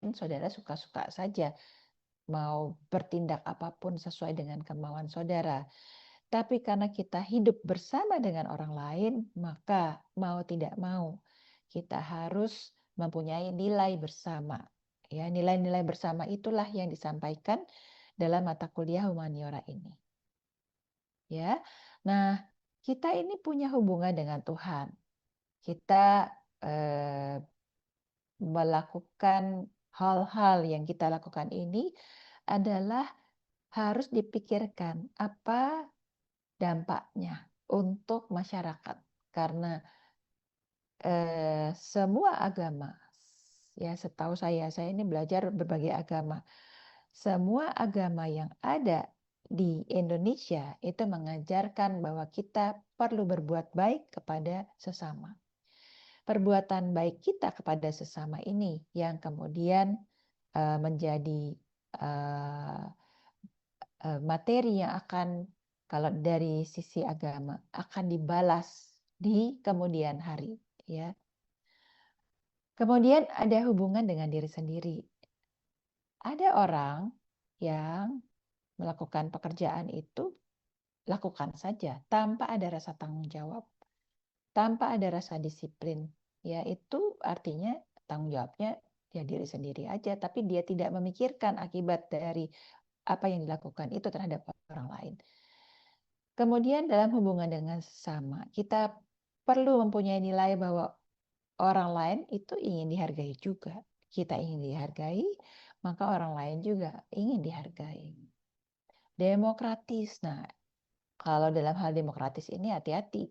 mungkin saudara suka-suka saja mau bertindak apapun sesuai dengan kemauan saudara. Tapi karena kita hidup bersama dengan orang lain, maka mau tidak mau kita harus mempunyai nilai bersama. Ya, nilai-nilai bersama itulah yang disampaikan dalam mata kuliah humaniora ini. Ya. Nah, kita ini punya hubungan dengan Tuhan. Kita melakukan hal-hal yang kita lakukan ini adalah harus dipikirkan apa dampaknya untuk masyarakat. Karena semua agama, ya setahu saya ini belajar berbagai agama. Semua agama yang ada di Indonesia itu mengajarkan bahwa kita perlu berbuat baik kepada sesama. Perbuatan baik kita kepada sesama ini yang kemudian menjadi materi yang akan, kalau dari sisi agama, akan dibalas di kemudian hari. Ya. Kemudian ada hubungan dengan diri sendiri. Ada orang yang melakukan pekerjaan itu lakukan saja tanpa ada rasa tanggung jawab, tanpa ada rasa disiplin. Ya, itu artinya tanggung jawabnya ya diri sendiri aja, tapi dia tidak memikirkan akibat dari apa yang dilakukan itu terhadap orang lain. Kemudian dalam hubungan dengan sesama, kita perlu mempunyai nilai bahwa orang lain itu ingin dihargai juga. Kita ingin dihargai, maka orang lain juga ingin dihargai. Demokratis. Nah, kalau dalam hal demokratis ini hati-hati.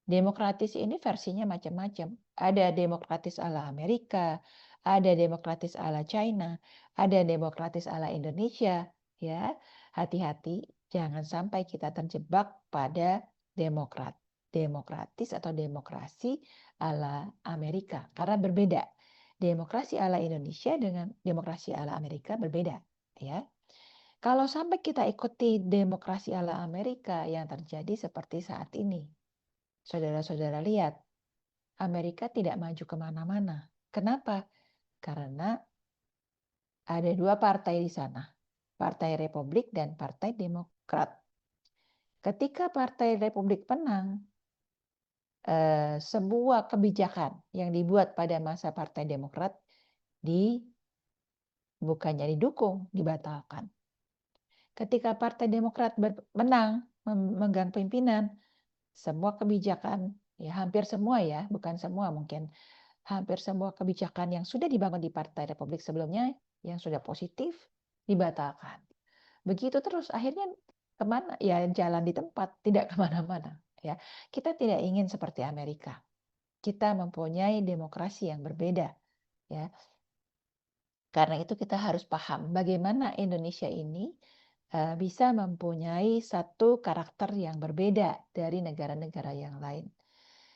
Demokratis ini versinya macam-macam. Ada demokratis ala Amerika, ada demokratis ala China, ada demokratis ala Indonesia. Ya, hati-hati, jangan sampai kita terjebak pada demokratis atau demokrasi ala Amerika, karena berbeda. Demokrasi ala Indonesia dengan demokrasi ala Amerika berbeda. Ya, kalau sampai kita ikuti demokrasi ala Amerika yang terjadi seperti saat ini, saudara-saudara lihat, Amerika tidak maju kemana-mana. Kenapa? Karena ada dua partai di sana, Partai Republik dan Partai Demokrat. Ketika Partai Republik menang, sebuah kebijakan yang dibuat pada masa Partai Demokrat bukannya didukung, dibatalkan. Ketika Partai Demokrat menang, memegang pimpinan, semua kebijakan, ya hampir semua ya, bukan semua mungkin, hampir semua kebijakan yang sudah dibangun di Partai Republik sebelumnya, yang sudah positif, dibatalkan. Begitu terus, akhirnya kemana? Ya jalan di tempat, tidak kemana-mana. Ya, kita tidak ingin seperti Amerika. Kita mempunyai demokrasi yang berbeda. Ya, karena itu kita harus paham bagaimana Indonesia ini bisa mempunyai satu karakter yang berbeda dari negara-negara yang lain.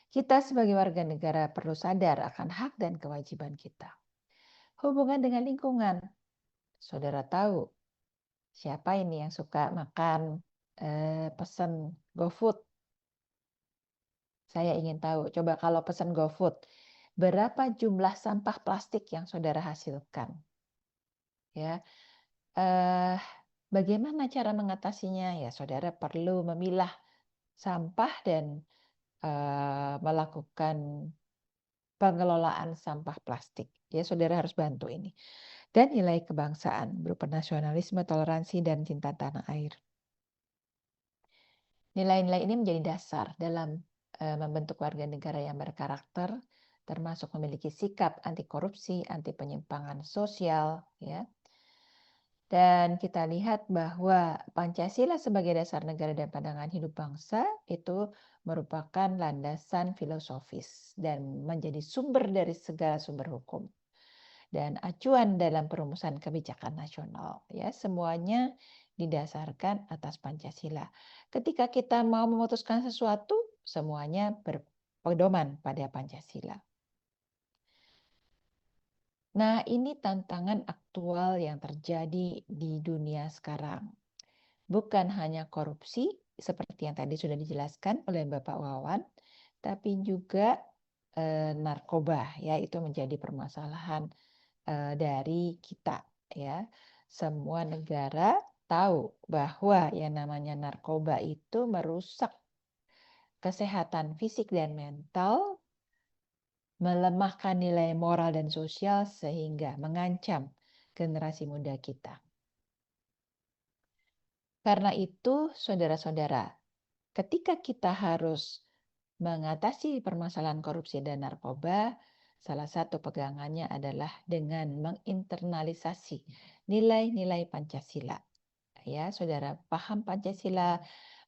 Kita sebagai warga negara perlu sadar akan hak dan kewajiban kita. Hubungan dengan lingkungan. Saudara tahu siapa ini yang suka makan pesan GoFood? Saya ingin tahu, coba kalau pesan GoFood, berapa jumlah sampah plastik yang saudara hasilkan? Ya, bagaimana cara mengatasinya? Ya, saudara perlu memilah sampah dan melakukan pengelolaan sampah plastik. Ya, saudara harus bantu ini. Dan nilai kebangsaan berupa nasionalisme, toleransi, dan cinta tanah air. Nilai-nilai ini menjadi dasar dalam membentuk warga negara yang berkarakter, termasuk memiliki sikap anti korupsi, anti penyimpangan sosial, ya. Dan kita lihat bahwa Pancasila sebagai dasar negara dan pandangan hidup bangsa itu merupakan landasan filosofis dan menjadi sumber dari segala sumber hukum dan acuan dalam perumusan kebijakan nasional. Ya, semuanya didasarkan atas Pancasila. Ketika kita mau memutuskan sesuatu, semuanya berpedoman pada Pancasila. Nah, ini tantangan aktual yang terjadi di dunia sekarang. Bukan hanya korupsi, seperti yang tadi sudah dijelaskan oleh Bapak Wawan, tapi juga narkoba, ya itu menjadi permasalahan dari kita, ya. Semua negara tahu bahwa yang namanya narkoba itu merusak kesehatan fisik dan mental, melemahkan nilai moral dan sosial sehingga mengancam generasi muda kita. Karena itu, saudara-saudara, ketika kita harus mengatasi permasalahan korupsi dan narkoba, salah satu pegangannya adalah dengan menginternalisasi nilai-nilai Pancasila. Ya, saudara paham Pancasila,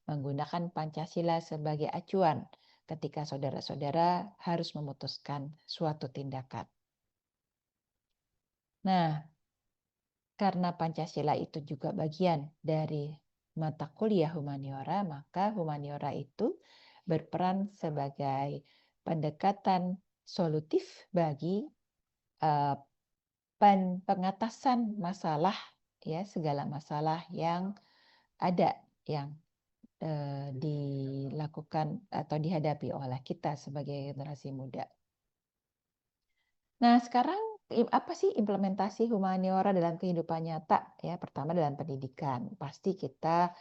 menggunakan Pancasila sebagai acuan ketika saudara-saudara harus memutuskan suatu tindakan. Nah, karena Pancasila itu juga bagian dari mata kuliah humaniora, maka humaniora itu berperan sebagai pendekatan solutif bagi pengatasan masalah, ya, segala masalah yang ada yang dilakukan atau dihadapi oleh kita sebagai generasi muda. Nah, sekarang apa sih implementasi humaniora dalam kehidupan nyata? Ya, pertama dalam pendidikan. Pasti kita,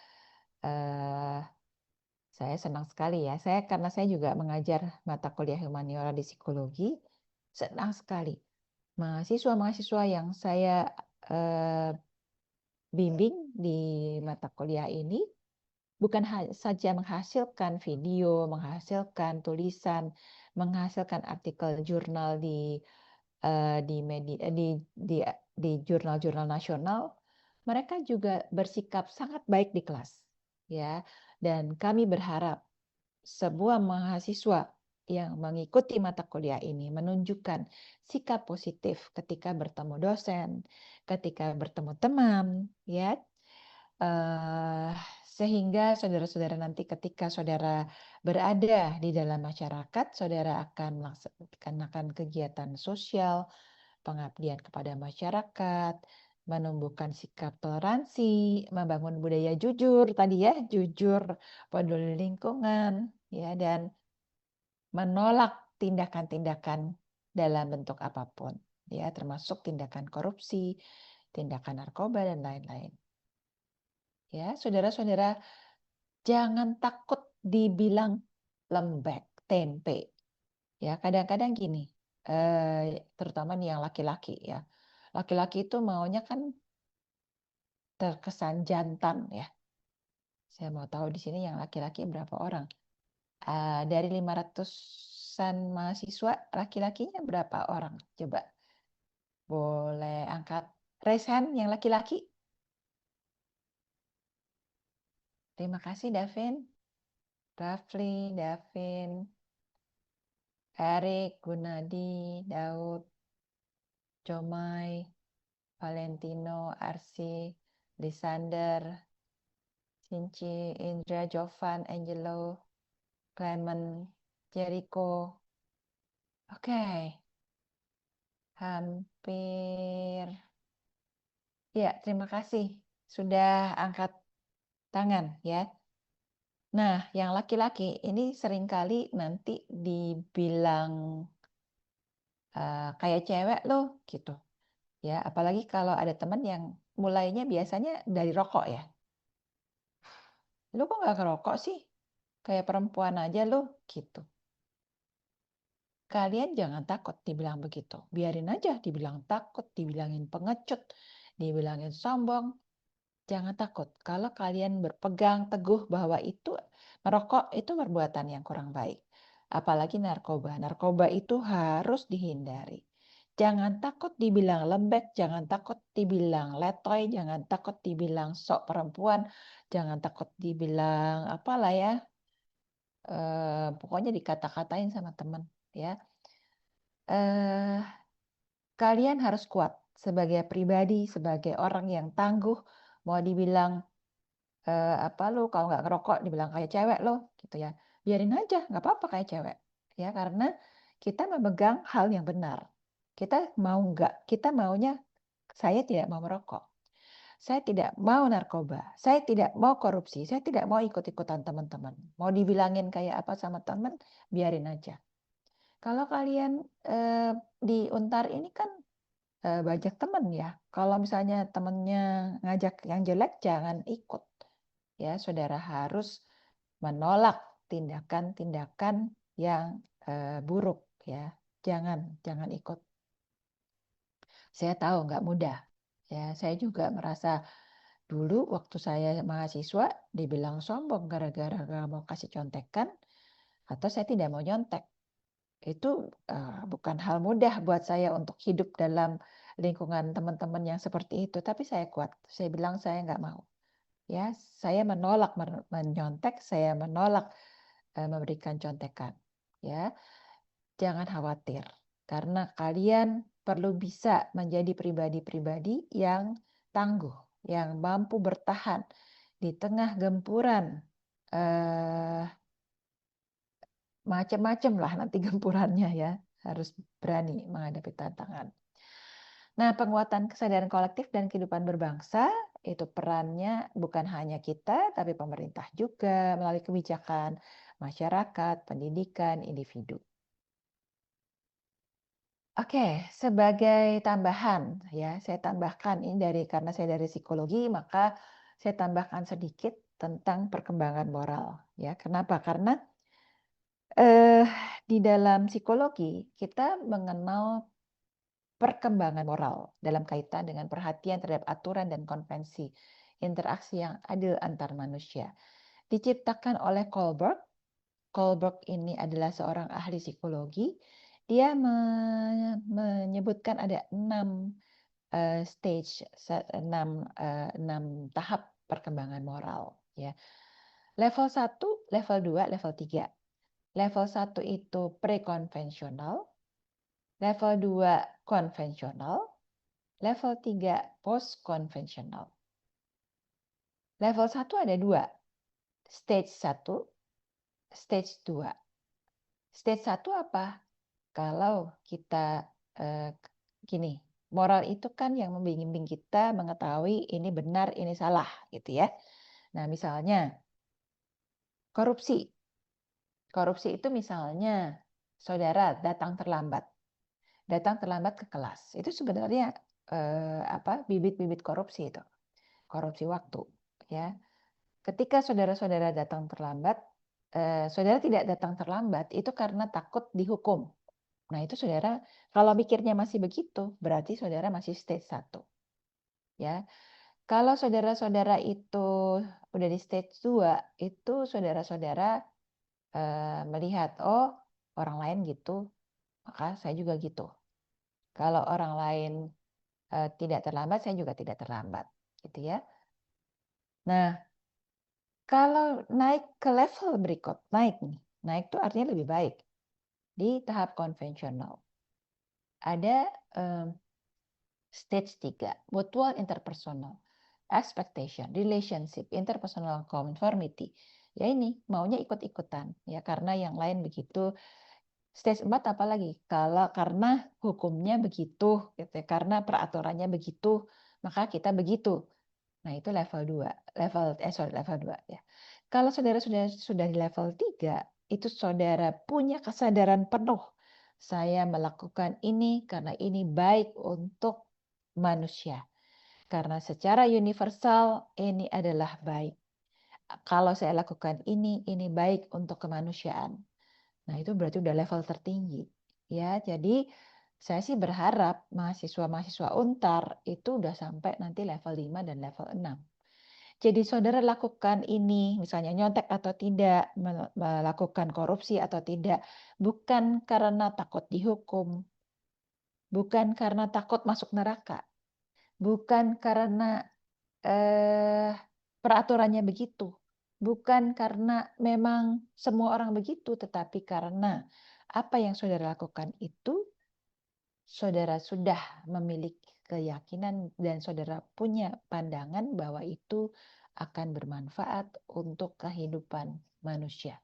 saya senang sekali ya. Karena saya juga mengajar mata kuliah humaniora di psikologi, senang sekali. Mahasiswa-mahasiswa yang saya bimbing di mata kuliah ini bukan saja menghasilkan video, menghasilkan tulisan, menghasilkan artikel jurnal di media di jurnal-jurnal nasional, mereka juga bersikap sangat baik di kelas, ya. Dan kami berharap sebuah mahasiswa yang mengikuti mata kuliah ini menunjukkan sikap positif ketika bertemu dosen, ketika bertemu teman, ya. Sehingga saudara-saudara nanti ketika saudara berada di dalam masyarakat, saudara akan melaksanakan kegiatan sosial, pengabdian kepada masyarakat, menumbuhkan sikap toleransi, membangun budaya jujur tadi ya, jujur, peduli lingkungan, ya, dan menolak tindakan-tindakan dalam bentuk apapun, ya, termasuk tindakan korupsi, tindakan narkoba dan lain-lain. Ya, saudara-saudara, jangan takut dibilang lembek, tempe. Ya, kadang-kadang gini, terutama nih yang laki-laki ya. Laki-laki itu maunya kan terkesan jantan ya. Saya mau tahu di sini yang laki-laki berapa orang? Dari 500-an mahasiswa, laki-lakinya berapa orang? Coba boleh angkat raise hand yang laki-laki. Terima kasih Davin, Rafli, Davin, Erik, Gunadi, Daud, Jomai, Valentino, Arsi, Lisander, Cinci, Indra, Jovan, Angelo, Clement, Jericho. Oke, hampir. Ya, terima kasih sudah angkat tangan ya. Nah, yang laki-laki ini seringkali nanti dibilang kayak cewek loh gitu. Ya, apalagi kalau ada teman yang mulainya biasanya dari rokok ya. Lu kok nggak ngerokok sih? Kayak perempuan aja lu gitu. Kalian jangan takut dibilang begitu. Biarin aja dibilang takut, dibilangin pengecut, dibilangin sombong. Jangan takut. Kalau kalian berpegang teguh bahwa itu merokok itu perbuatan yang kurang baik. Apalagi narkoba. Narkoba itu harus dihindari. Jangan takut dibilang lembek, jangan takut dibilang letoy, jangan takut dibilang sok perempuan, jangan takut dibilang apalah ya. Pokoknya dikata-katain sama teman ya. Kalian harus kuat sebagai pribadi, sebagai orang yang tangguh. Mau dibilang apa lu kalau nggak ngerokok dibilang kayak cewek lo gitu ya. Biarin aja, nggak apa-apa kayak cewek. Ya, karena kita memegang hal yang benar. Kita mau nggak? Kita maunya saya tidak mau merokok. Saya tidak mau narkoba. Saya tidak mau korupsi. Saya tidak mau ikut-ikutan teman-teman. Mau dibilangin kayak apa sama teman, biarin aja. Kalau kalian di Untar ini kan banyak teman ya. Kalau misalnya temannya ngajak yang jelek, jangan ikut. Ya, saudara harus menolak tindakan-tindakan yang buruk ya. Jangan ikut. Saya tahu nggak mudah. Ya, saya juga merasa dulu waktu saya mahasiswa dibilang sombong gara-gara nggak mau kasih contekan atau saya tidak mau nyontek. Itu bukan hal mudah buat saya untuk hidup dalam lingkungan teman-teman yang seperti itu. Tapi saya kuat. Saya bilang saya nggak mau. Ya, saya menolak menyontek, saya menolak memberikan contekan. Ya, jangan khawatir karena kalian perlu bisa menjadi pribadi-pribadi yang tangguh, yang mampu bertahan di tengah gempuran macam-macam lah nanti gempurannya ya. Harus berani menghadapi tantangan. Nah, penguatan kesadaran kolektif dan kehidupan berbangsa itu perannya bukan hanya kita, tapi pemerintah juga melalui kebijakan, masyarakat, pendidikan, individu. Oke, sebagai tambahan ya, saya tambahkan ini karena saya dari psikologi, maka saya tambahkan sedikit tentang perkembangan moral ya. Kenapa? Karena di dalam psikologi kita mengenal perkembangan moral dalam kaitan dengan perhatian terhadap aturan dan konvensi interaksi yang adil antar manusia. Diciptakan oleh Kohlberg. Kohlberg ini adalah seorang ahli psikologi. Dia menyebutkan ada 6 stage, 6 tahap perkembangan moral. Ya. Level 1, level 2, level 3. Level 1 itu prekonvensional, level 2 konvensional, level 3 post-konvensional. Level 1 ada 2, stage 1, stage 2. Stage 1 apa? Kalau kita gini, moral itu kan yang membimbing kita mengetahui ini benar, ini salah, gitu ya. Nah, misalnya korupsi. Korupsi itu misalnya saudara datang terlambat ke kelas. Itu sebenarnya bibit-bibit korupsi itu. Korupsi waktu, ya. Ketika saudara-saudara datang terlambat, saudara tidak datang terlambat itu karena takut dihukum. Nah, itu saudara kalau mikirnya masih begitu, berarti saudara masih stage 1. Ya. Kalau saudara-saudara itu udah di stage 2, itu saudara-saudara melihat, oh, orang lain gitu, maka saya juga gitu. Kalau orang lain tidak terlambat, saya juga tidak terlambat, gitu ya. Nah, kalau naik ke level berikut, naik itu artinya lebih baik. Di tahap konvensional ada stage 3, mutual interpersonal, expectation, relationship, interpersonal conformity. Ya ini maunya ikut-ikutan ya karena yang lain begitu. Stage 4 apalagi karena hukumnya begitu gitu ya, karena peraturannya begitu, maka kita begitu. Nah, itu level 2. Level 2 ya. Kalau saudara sudah di level 3, itu saudara punya kesadaran penuh. Saya melakukan ini karena ini baik untuk manusia. Karena secara universal ini adalah baik. Kalau saya lakukan ini baik untuk kemanusiaan. Nah, itu berarti udah level tertinggi. Ya, jadi saya sih berharap mahasiswa-mahasiswa Untar itu udah sampai nanti level 5 dan level 6. Jadi saudara lakukan ini, misalnya nyontek atau tidak, melakukan korupsi atau tidak, bukan karena takut dihukum, bukan karena takut masuk neraka, bukan karena peraturannya begitu, bukan karena memang semua orang begitu, tetapi karena apa yang saudara lakukan itu, saudara sudah memiliki keyakinan dan saudara punya pandangan bahwa itu akan bermanfaat untuk kehidupan manusia.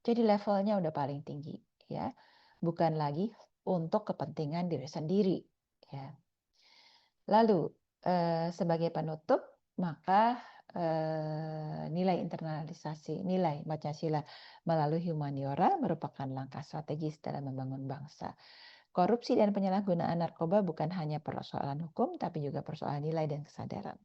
Jadi levelnya udah paling tinggi, ya, bukan lagi untuk kepentingan diri sendiri, ya. Lalu sebagai penutup, maka nilai internalisasi nilai Pancasila melalui humaniora merupakan langkah strategis dalam membangun bangsa. Korupsi dan penyalahgunaan narkoba bukan hanya persoalan hukum, tapi juga persoalan nilai dan kesadaran.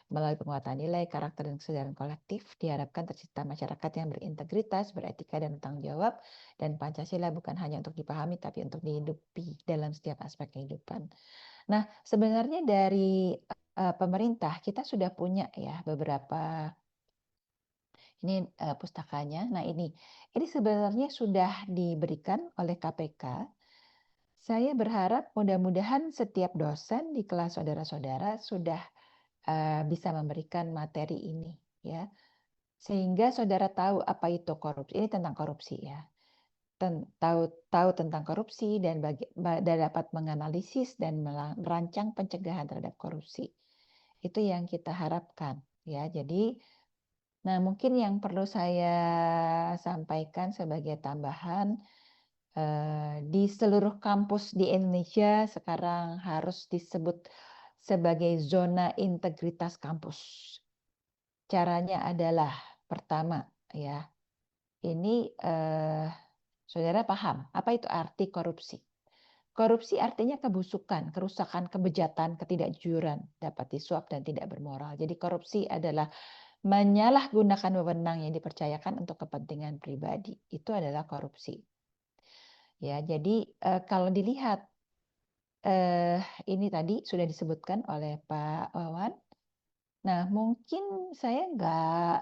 Melalui penguatan nilai, karakter, dan kesadaran kolektif, diharapkan tercipta masyarakat yang berintegritas, beretika, dan bertanggung jawab. Dan Pancasila bukan hanya untuk dipahami, tapi untuk dihidupi dalam setiap aspek kehidupan. Nah, sebenarnya dari pemerintah, kita sudah punya ya beberapa, ini pustakanya. Nah, ini sebenarnya sudah diberikan oleh KPK. Saya berharap mudah-mudahan setiap dosen di kelas saudara-saudara sudah bisa memberikan materi ini, ya, sehingga saudara tahu apa itu korupsi. Ini tentang korupsi, ya, tahu tentang korupsi dan dapat menganalisis dan merancang pencegahan terhadap korupsi. Itu yang kita harapkan, ya. Jadi, nah, mungkin yang perlu saya sampaikan sebagai tambahan, di seluruh kampus di Indonesia sekarang harus disebut sebagai zona integritas kampus. Caranya adalah pertama, ya, ini saudara paham apa itu arti korupsi? Korupsi artinya kebusukan, kerusakan, kebejatan, ketidakjujuran, dapat disuap dan tidak bermoral. Jadi korupsi adalah menyalahgunakan wewenang yang dipercayakan untuk kepentingan pribadi. Itu adalah korupsi. Ya, jadi kalau dilihat ini tadi sudah disebutkan oleh Pak Wawan. Nah, mungkin saya nggak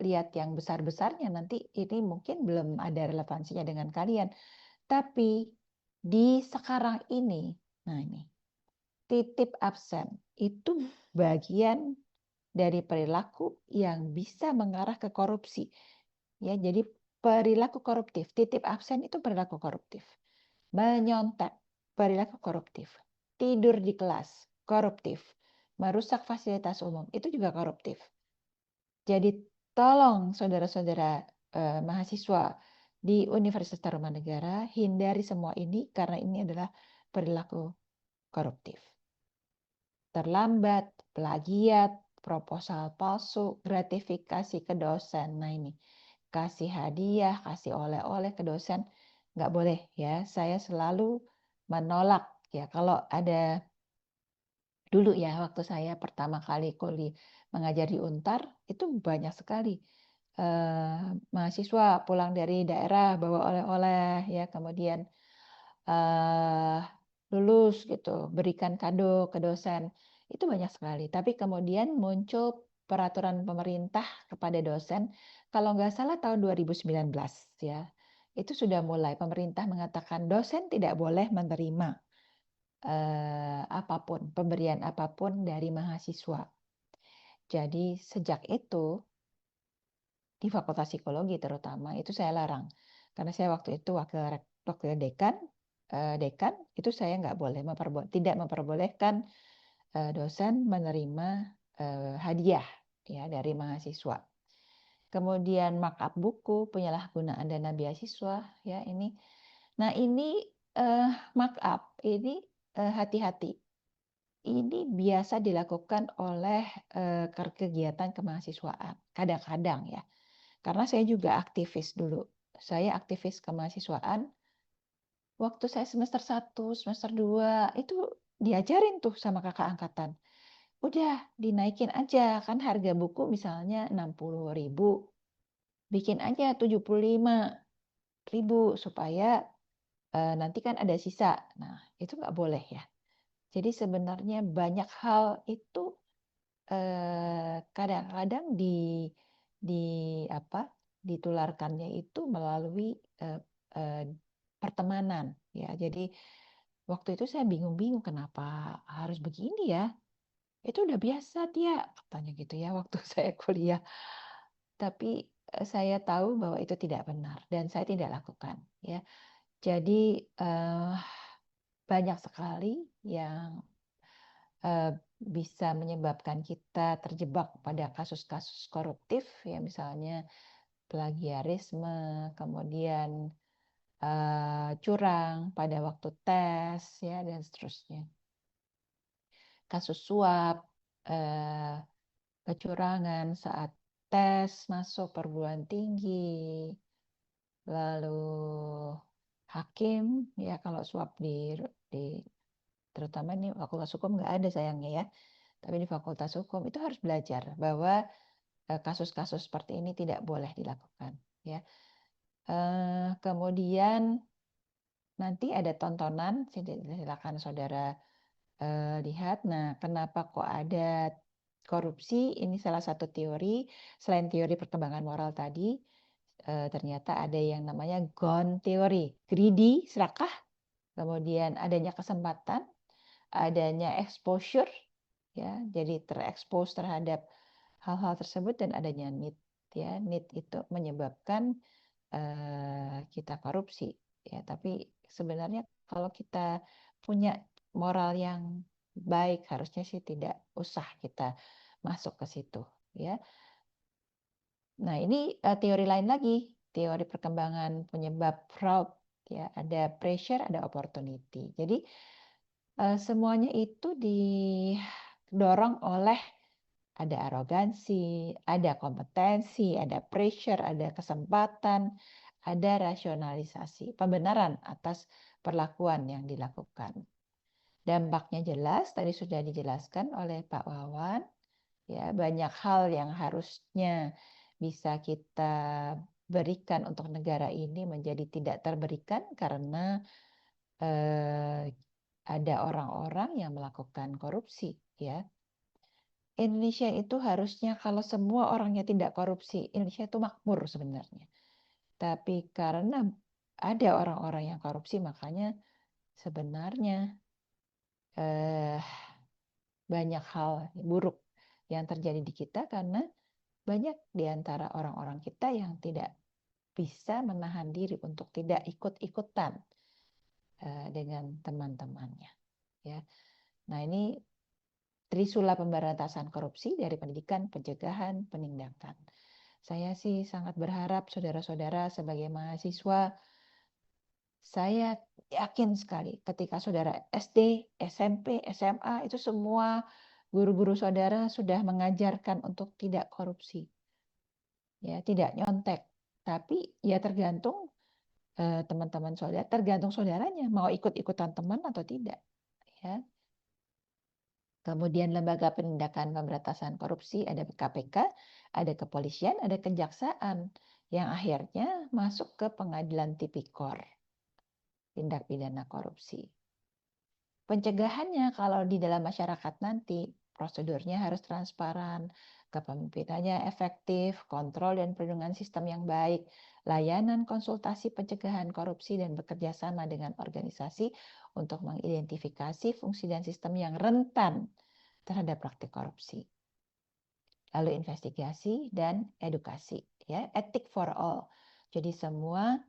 lihat yang besar-besarnya, nanti ini mungkin belum ada relevansinya dengan kalian. Tapi di sekarang ini, nah ini, titip absen itu bagian dari perilaku yang bisa mengarah ke korupsi. Ya, jadi perilaku koruptif, titip absen itu perilaku koruptif. Menyontek, perilaku koruptif. Tidur di kelas, koruptif. Merusak fasilitas umum, itu juga koruptif. Jadi tolong saudara-saudara mahasiswa di Universitas Tarumanegara hindari semua ini karena ini adalah perilaku koruptif. Terlambat, plagiat, proposal palsu, gratifikasi ke dosen. Nah ini, kasih hadiah, kasih oleh-oleh ke dosen, nggak boleh ya. Saya selalu menolak ya kalau ada. Dulu ya, waktu saya pertama kali mengajar di Untar, itu banyak sekali mahasiswa pulang dari daerah bawa oleh-oleh, ya, kemudian eh, lulus gitu, berikan kado ke dosen, itu banyak sekali. Tapi kemudian muncul peraturan pemerintah kepada dosen, kalau nggak salah tahun 2019 ya, itu sudah mulai pemerintah mengatakan dosen tidak boleh menerima apapun, pemberian apapun dari mahasiswa. Jadi sejak itu di Fakultas Psikologi terutama itu saya larang karena saya waktu itu wakil dekan, itu saya nggak boleh tidak memperbolehkan dosen menerima hadiah ya dari mahasiswa. Kemudian markup buku, penyalahgunaan dana beasiswa ya ini. Nah ini markup ini hati-hati. Ini biasa dilakukan oleh kegiatan kemahasiswaan. Kadang-kadang ya. Karena saya juga aktivis dulu. Saya aktivis kemahasiswaan. Waktu saya semester 1, semester 2, itu diajarin tuh sama kakak angkatan. Udah, dinaikin aja. Kan harga buku misalnya 60.000. Bikin aja 75.000 supaya nanti kan ada sisa. Nah, itu nggak boleh ya. Jadi sebenarnya banyak hal itu kadang-kadang di ditularkannya itu melalui pertemanan ya. Jadi waktu itu saya bingung-bingung kenapa harus begini ya. Itu udah biasa dia katanya gitu ya waktu saya kuliah. Tapi saya tahu bahwa itu tidak benar dan saya tidak lakukan ya. Jadi banyak sekali yang bisa menyebabkan kita terjebak pada kasus-kasus koruptif ya, misalnya plagiarisme, kemudian curang pada waktu tes ya dan seterusnya. Kasus suap, kecurangan saat tes masuk perguruan tinggi, lalu hakim ya kalau suap di terutama ini fakultas hukum nggak ada sayangnya ya, tapi di fakultas hukum itu harus belajar bahwa kasus-kasus seperti ini tidak boleh dilakukan ya. Kemudian nanti ada tontonan, silakan saudara lihat. Nah, kenapa kok ada korupsi? Ini salah satu teori. Selain teori perkembangan moral tadi, ternyata ada yang namanya GONE teori, greedy, serakah, kemudian adanya kesempatan, adanya exposure, ya, jadi terekspos terhadap hal-hal tersebut, dan adanya need, ya, need itu menyebabkan kita korupsi, ya. Tapi sebenarnya kalau kita punya moral yang baik, harusnya sih tidak usah kita masuk ke situ, ya. Nah, ini teori lain lagi, teori perkembangan penyebab fraud, ya. Ada pressure, ada opportunity. Jadi semuanya itu didorong oleh ada arogansi, ada kompetensi, ada pressure, ada kesempatan, ada rasionalisasi, pembenaran atas perlakuan yang dilakukan. Dampaknya jelas, tadi sudah dijelaskan oleh Pak Wawan. Ya, banyak hal yang harusnya bisa kita berikan untuk negara ini menjadi tidak terberikan karena ada orang-orang yang melakukan korupsi, ya. Indonesia itu harusnya kalau semua orangnya tidak korupsi, Indonesia itu makmur sebenarnya. Tapi karena ada orang-orang yang korupsi, makanya sebenarnya banyak hal buruk yang terjadi di kita karena banyak di antara orang-orang kita yang tidak bisa menahan diri untuk tidak ikut-ikutan dengan teman-temannya. Ya, nah ini Trisula pemberantasan korupsi dari pendidikan, pencegahan, penindakan. Saya sih sangat berharap saudara-saudara sebagai mahasiswa, saya yakin sekali ketika saudara SD, SMP, SMA itu semua guru-guru saudara sudah mengajarkan untuk tidak korupsi. Ya, tidak nyontek. Tapi ya tergantung teman-teman saudara, tergantung saudaranya mau ikut-ikutan teman atau tidak, ya. Kemudian lembaga penindakan pemberantasan korupsi, ada KPK, ada kepolisian, ada kejaksaan, yang akhirnya masuk ke pengadilan tipikor, tindak pidana korupsi. Pencegahannya kalau di dalam masyarakat nanti, prosedurnya harus transparan, kepemimpinannya efektif, kontrol dan perlindungan sistem yang baik, layanan konsultasi pencegahan korupsi, dan bekerja sama dengan organisasi untuk mengidentifikasi fungsi dan sistem yang rentan terhadap praktik korupsi. Lalu investigasi dan edukasi, ya, ethic for all. Jadi semua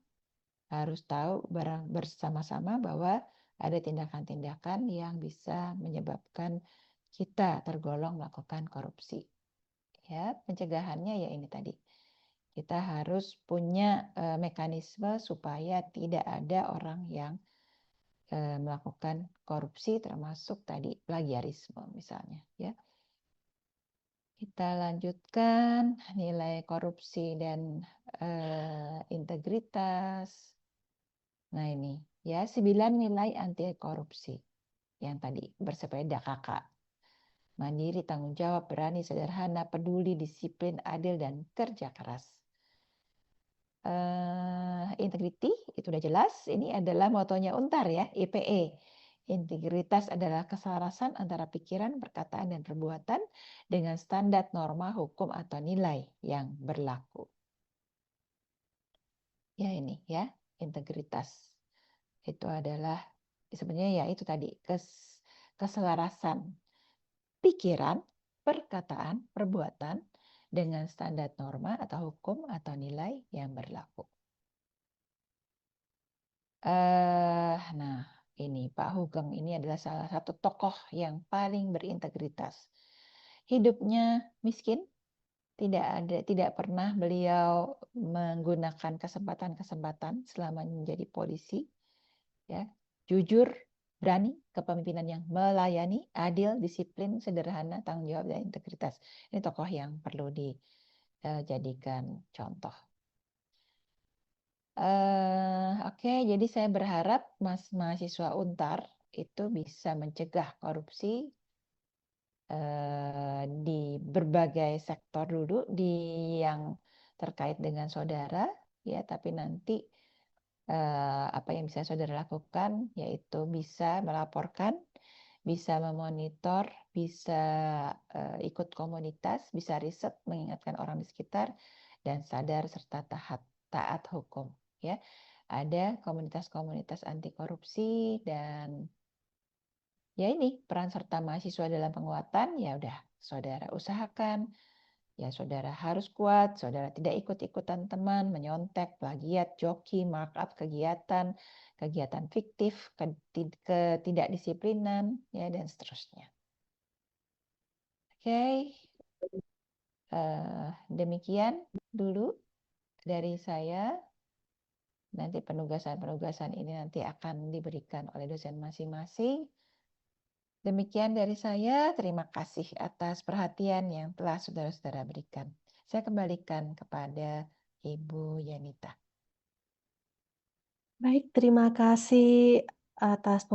harus tahu bersama-sama bahwa ada tindakan-tindakan yang bisa menyebabkan kita tergolong melakukan korupsi. Ya, pencegahannya ya ini tadi. Kita harus punya mekanisme supaya tidak ada orang yang melakukan korupsi, termasuk tadi plagiarisme misalnya, ya. Kita lanjutkan nilai korupsi dan integritas. Nah ini ya 9 nilai anti korupsi yang tadi bersepeda kakak. Mandiri, tanggung jawab, berani, sederhana, peduli, disiplin, adil, dan kerja keras. Integrity itu udah jelas. Ini adalah motonya Untar ya, IPE. Integritas adalah keselarasan antara pikiran, perkataan, dan perbuatan dengan standar norma hukum atau nilai yang berlaku. Ya ini ya, integritas. Itu adalah sebenarnya ya itu tadi keselarasan pikiran, perkataan, perbuatan dengan standar norma atau hukum atau nilai yang berlaku. Nah, ini Pak Hugeng ini adalah salah satu tokoh yang paling berintegritas. Hidupnya miskin, tidak pernah beliau menggunakan kesempatan-kesempatan selama menjadi polisi. Ya, jujur, berani, kepemimpinan yang melayani, adil, disiplin, sederhana, tanggung jawab, dan integritas. Ini tokoh yang perlu dijadikan contoh. Oke, jadi saya berharap mahasiswa Untar itu bisa mencegah korupsi di berbagai sektor dulu yang terkait dengan saudara, ya, tapi nanti apa yang bisa saudara lakukan yaitu bisa melaporkan, bisa memonitor, bisa ikut komunitas, bisa riset, mengingatkan orang di sekitar, dan sadar serta taat hukum. Ya, ada komunitas-komunitas anti korupsi dan ya ini peran serta mahasiswa dalam penguatan. Ya udah, saudara usahakan. Ya, saudara harus kuat, saudara tidak ikut-ikutan teman, menyontek, plagiat, joki, markup kegiatan, kegiatan fiktif, ketidakdisiplinan, ya, dan seterusnya. Oke, demikian dulu dari saya. Nanti penugasan-penugasan ini nanti akan diberikan oleh dosen masing-masing. Demikian dari saya, terima kasih atas perhatian yang telah saudara-saudara berikan. Saya kembalikan kepada Ibu Yanita. Baik, terima kasih atas